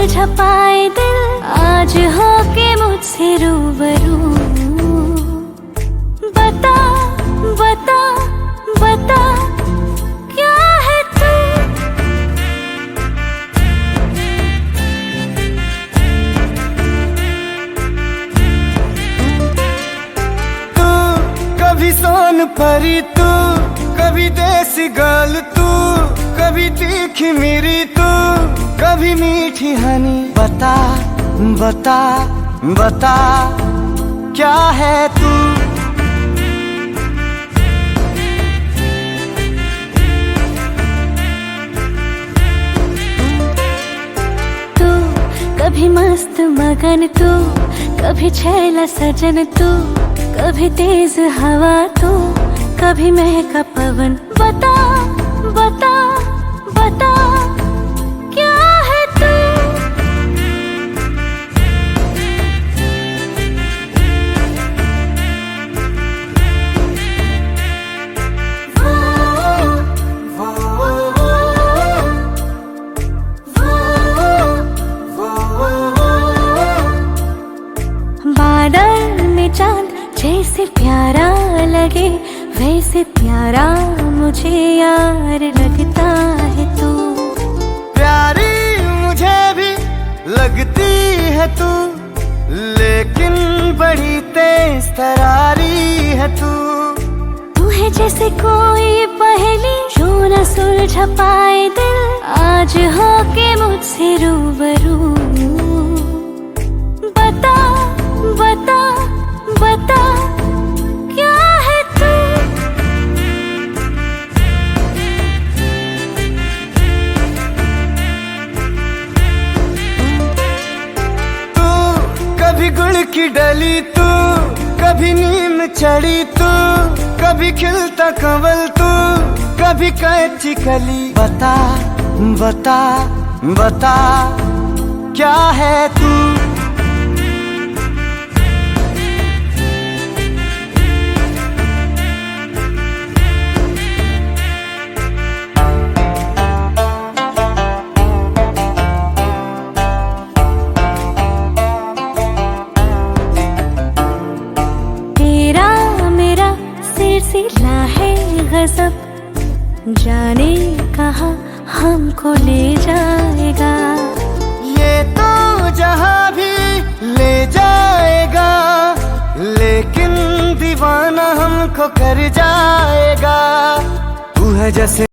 सुलझा पाए दिल आज हो के मुझसे रूबरू। बता बता बता क्या है तू। तू कभी सोन परी, तू कभी देसी गर्ल, तू कभी तीखी मेरी, तू कभी मीठी हनी। बता बता बता क्या है तू। तू कभी मस्त मगन, तू कभी छैला सजन, तू कभी तेज हवा, तू कभी महका पवन। बता बता बता क्या है तू। बादल में चांद जैसे प्यारा लगे वैसे प्यारा मुझे यार लगता है तू। प्यारी मुझे भी लगती है तू, लेकिन बड़ी तेज तरारी है तू। तू है जैसे कोई पहेली जो न सुलझा पाए दिल आज हो के मुझसे रूबरू। बता बता बता क्या है तू। तू कभी गुड़ की डली, तू कभी नीम चढ़ी, तू कभी खिलता कंवल, तू कभी कच्ची कली। बता बता बता क्या है तू। सिला है गजब, जाने कहाँ हमको ले जाएगा। ये तो जहाँ भी ले जाएगा, लेकिन दीवाना हमको कर जाएगा। तू है जैसे